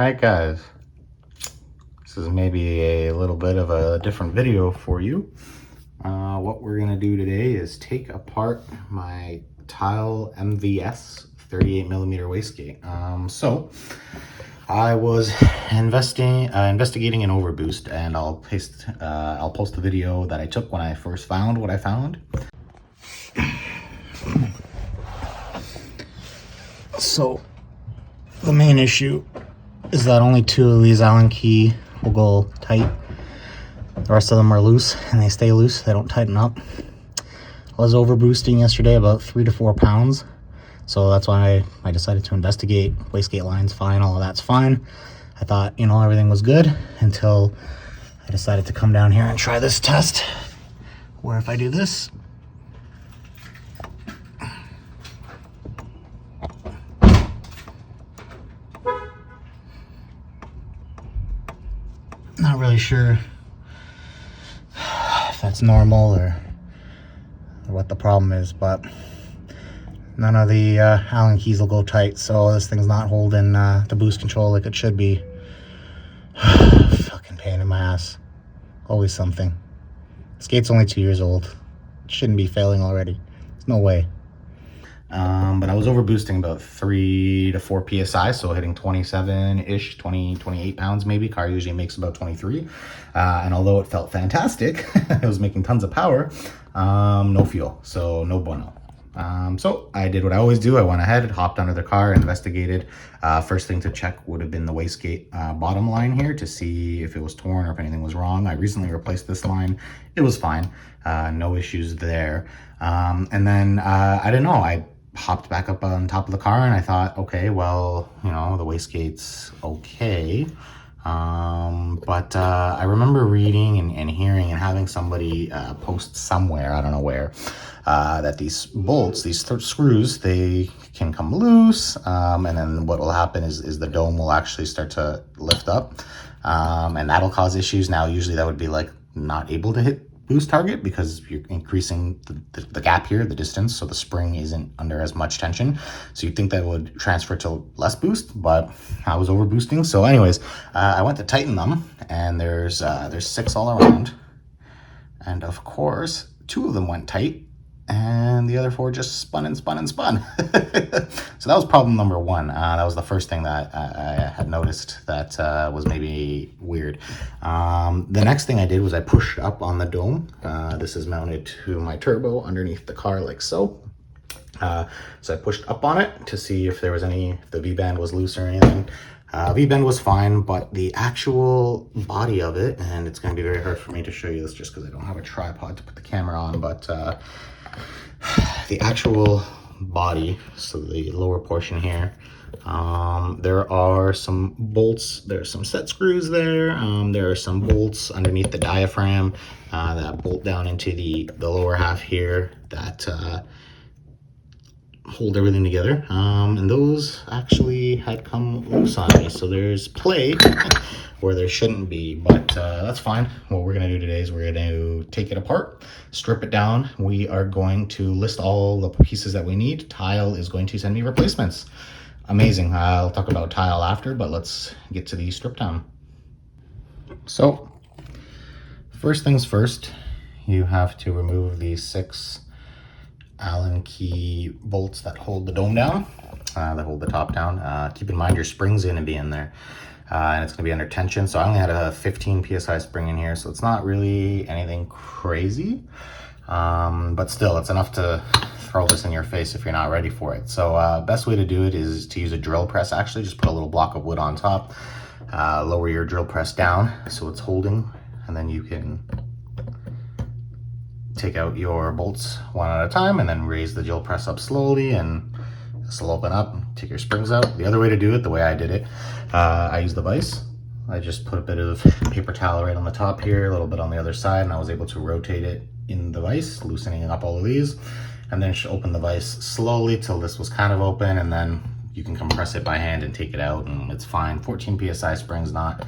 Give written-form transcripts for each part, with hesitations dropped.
Alright guys, this is maybe a little bit of a different video for you. What we're going to do today is take apart my Tial MVS 38mm wastegate. So I was investigating an overboost, and I'll post the video that I took when I first found what I found. So the main issue is that only 2 of these Allen key will go tight. The rest of them are loose, and they stay loose. They don't tighten up. I was overboosting yesterday about 3 to 4 pounds. So that's why I decided to investigate. Wastegate line's fine, all of that's fine. I thought, everything was good until I decided to come down here and try this test. Where if I do this, not really sure if that's normal or what the problem is, but none of the Allen keys will go tight, so this thing's not holding the boost control like it should be. Fucking pain in my ass. Always something. This gate's only 2 years old. It shouldn't be failing already. There's no way. But I was overboosting about 3 to 4 psi, so hitting 27-ish, 28 pounds maybe. Car usually makes about 23. And although it felt fantastic, it was making tons of power, no fuel, so no bueno. So I did what I always do. I went ahead, hopped under the car, investigated. First thing to check would have been the wastegate bottom line here to see if it was torn or if anything was wrong. I recently replaced this line. It was fine. No issues there. And then I didn't know. I hopped back up on top of the car and I thought, okay, well, the wastegate's okay. But I remember reading and hearing and having somebody post somewhere, I don't know where, that these bolts, these screws, they can come loose, and then what will happen is the dome will actually start to lift up, and that'll cause issues. Now usually that would be like not able to hit boost target because you're increasing the gap here, the distance, so the spring isn't under as much tension. So you'd think that would transfer to less boost, but I was over boosting. So anyways, I went to tighten them, and there's 6 all around, and of course 2 of them went tight and the other 4 just spun and spun and spun. So that was problem number 1. That was the first thing that I had noticed that was maybe weird. The next thing I did was I pushed up on the dome. This is mounted to my turbo underneath the car like so. So I pushed up on it to see if there was if the V-band was loose or anything. V-band was fine, but the actual body of it, and it's going to be very hard for me to show you this just because I don't have a tripod to put the camera on, but the actual body, so the lower portion here, there are some bolts, there's some set screws there, there are some bolts underneath the diaphragm that bolt down into the lower half here that hold everything together, and those actually had come loose on me, so there's play where there shouldn't be, but that's fine. What we're going to do today is we're going to take it apart, strip it down. We are going to list all the pieces that we need. Tial is going to send me replacements. Amazing. I'll talk about Tial after, but let's get to the strip down. So first things first, you have to remove these 6 Allen key bolts that hold the dome down, that hold the top down. Keep in mind your spring's going to be in there, and it's going to be under tension. So I only had a 15 psi spring in here, so it's not really anything crazy, but still it's enough to throw this in your face if you're not ready for it. So best way to do it is to use a drill press. Actually, just put a little block of wood on top, lower your drill press down so it's holding, and then you can take out your bolts one at a time and then raise the drill press up slowly, and this will open up. Take your springs out. The other way to do it, the way I did it, I used the vise. I just put a bit of paper towel right on the top here, a little bit on the other side, and I was able to rotate it in the vise, loosening up all of these, and then just open the vise slowly till this was kind of open, and then you can compress it by hand and take it out, and it's fine. 14 psi spring's not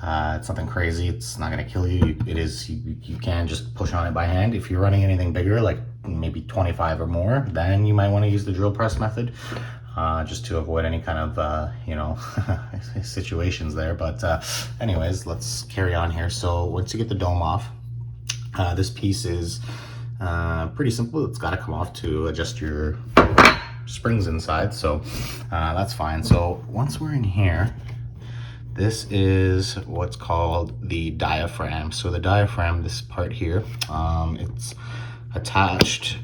it's nothing crazy. It's not going to kill you. You can just push on it by hand. If you're running anything bigger, like maybe 25 or more, then you might want to use the drill press method. just to avoid any kind of, you know, situations there. But anyways, let's carry on here. So once you get the dome off, this piece is pretty simple. It's got to come off to adjust your springs inside, so that's fine. So once we're in here, this is what's called the diaphragm. So the diaphragm, this part here, it's attached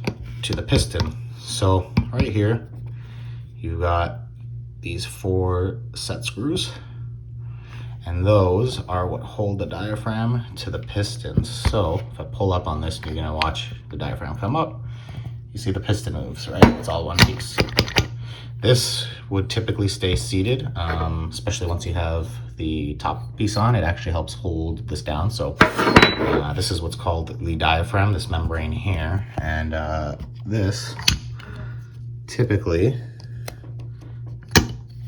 to the piston. So right here, you got these 4 set screws, and those are what hold the diaphragm to the pistons. So if I pull up on this, you're gonna watch the diaphragm come up. You see the piston moves, right? It's all one piece. This would typically stay seated, especially once you have the top piece on. It actually helps hold this down. So this is what's called the diaphragm, this membrane here. And this typically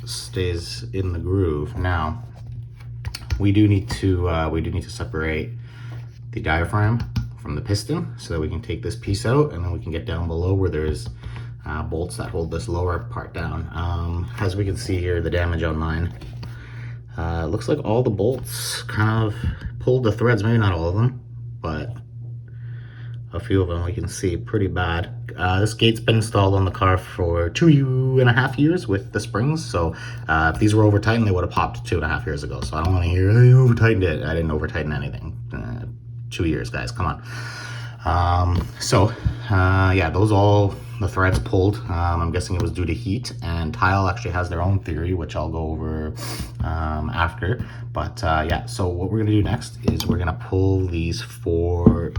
stays in the groove. Now, we do need to separate the diaphragm from the piston so that we can take this piece out, and then we can get down below where there's bolts that hold this lower part down. As we can see here, the damage on mine, looks like all the bolts kind of pulled the threads, maybe not all of them, but a few of them we can see pretty bad. This gate's been installed on the car for 2.5 years with the springs, so if these were over tightened, they would have popped 2.5 years ago. So I don't want to hear, hey, you over tightened it. I didn't over tighten anything. 2 years, guys, come on. Yeah, those all the threads pulled. I'm guessing it was due to heat, and Tial actually has their own theory, which I'll go over after. But yeah, so what we're gonna do next is we're gonna pull these 4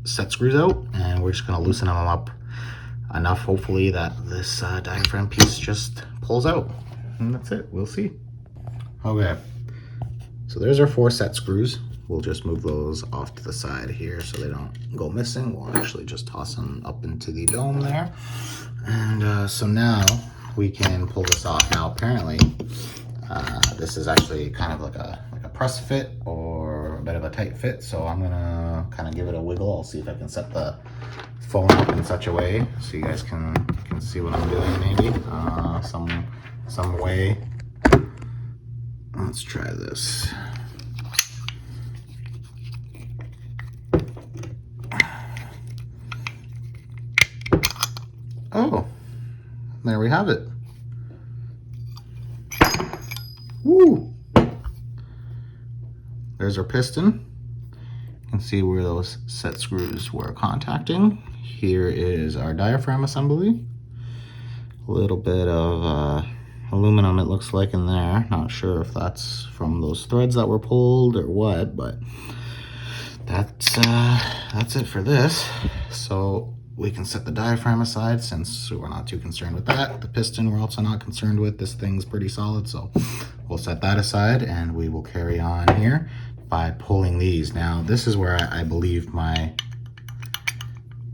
set screws out, and we're just gonna loosen them up enough, hopefully, that this diaphragm piece just pulls out, and that's it. We'll see. Okay, so there's our 4 set screws. We'll just move those off to the side here so they don't go missing. We'll actually just toss them up into the dome there. And so now we can pull this off. Now apparently this is actually kind of like a press fit or a bit of a tight fit. So I'm gonna kind of give it a wiggle. I'll see if I can set the phone up in such a way so you guys can see what I'm doing, maybe some way. Let's try this. Oh, there we have it. Woo! There's our piston. You can see where those set screws were contacting. Here is our diaphragm assembly. A little bit of aluminum, it looks like, in there. Not sure if that's from those threads that were pulled or what, but that's it for this. So we can set the diaphragm aside since we're not too concerned with that. The piston we're also not concerned with. This thing's pretty solid, so we'll set that aside, and we will carry on here by pulling these. Now, this is where I believe my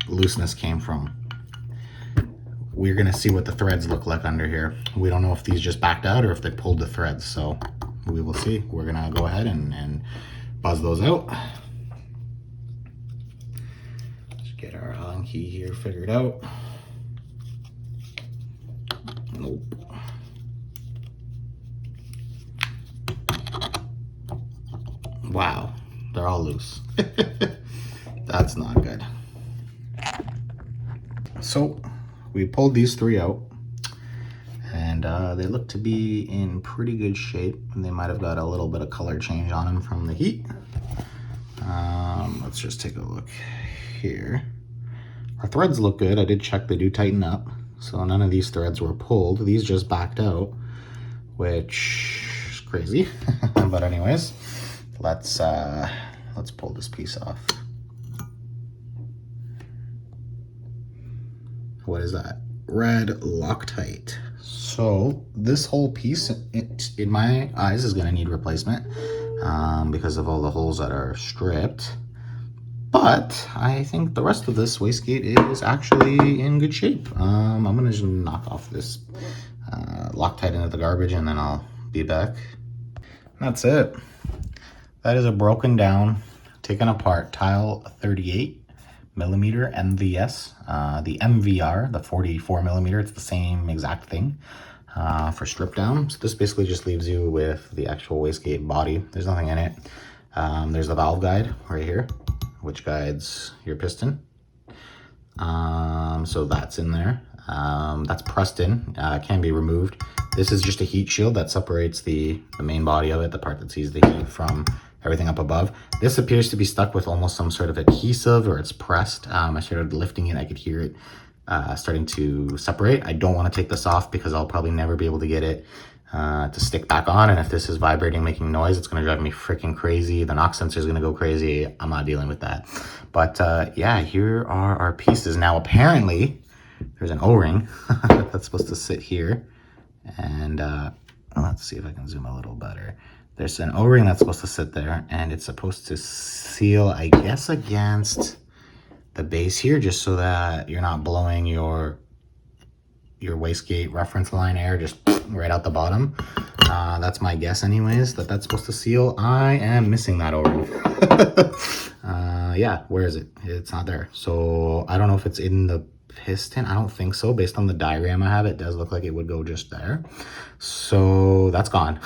looseness came from. We're gonna see what the threads look like under here. We don't know if these just backed out or if they pulled the threads, so we will see. We're gonna go ahead and buzz those out. Get our Allen key here figured out. Nope. Wow, they're all loose. That's not good. So we pulled these 3 out, and they look to be in pretty good shape. And they might have got a little bit of color change on them from the heat. Let's just take a look here. Our threads look good. I did check, they do tighten up. So none of these threads were pulled. These just backed out, which is crazy. But anyways, let's pull this piece off. What is that? Red Loctite. So this whole piece, in my eyes, is gonna need replacement because of all the holes that are stripped. But I think the rest of this wastegate is actually in good shape. I'm gonna just knock off this Loctite into the garbage, and then I'll be back. That's it. That is a broken down, taken apart Tial 38mm MVS. The MVR, the 44mm, it's the same exact thing. for strip down. So this basically just leaves you with the actual wastegate body. There's nothing in it. There's the valve guide right here, which guides your piston. So that's in there. That's pressed in, can be removed. This is just a heat shield that separates the main body of it, the part that sees the heat, from everything up above. This appears to be stuck with almost some sort of adhesive, or it's pressed. I started lifting it, I could hear it starting to separate. I don't want to take this off because I'll probably never be able to get it to stick back on. And if this is vibrating, making noise, it's going to drive me freaking crazy. The knock sensor is going to go crazy. I'm not dealing with that. But yeah, here are our pieces. Now, apparently, there's an O-ring that's supposed to sit here. And let's see if I can zoom a little better. There's an O-ring that's supposed to sit there, and it's supposed to seal, I guess, against the base here, just so that you're not blowing your wastegate reference line air just right out the bottom. That's my guess anyways, that's supposed to seal. I am missing that O-ring. Yeah, where is it? It's not there. So I don't know if it's in the piston. I don't think so. Based on the diagram I have, it does look like it would go just there. So that's gone.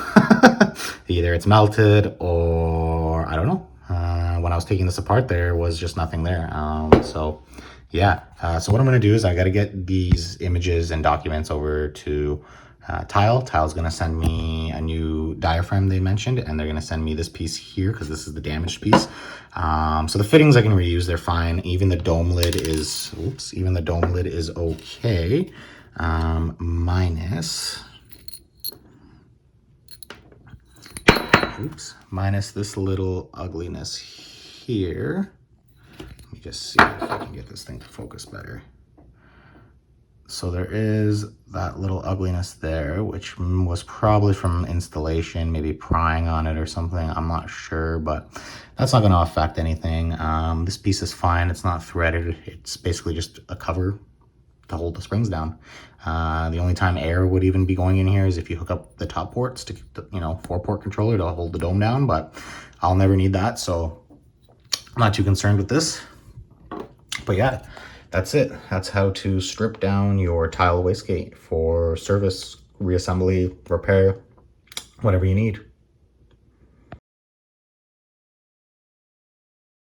Either it's melted or I don't know. When I was taking this apart, there was just nothing there. So yeah, so what I'm going to do is I got to get these images and documents over to Tial. Tial's going to send me a new diaphragm they mentioned, and they're going to send me this piece here because this is the damaged piece. So the fittings I can reuse, they're fine. Even the dome lid is, even the dome lid is okay. Minus this little ugliness here. Let me just see if I can get this thing to focus better. So there is that little ugliness there, which was probably from installation, maybe prying on it or something. I'm not sure, but that's not going to affect anything. This piece is fine. It's not threaded. It's basically just a cover to hold the springs down. The only time air would even be going in here is if you hook up the top ports to, 4-port controller to hold the dome down, but I'll never need that. So I'm not too concerned with this. But yeah, that's it. That's how to strip down your Tial wastegate for service, reassembly, repair, whatever you need.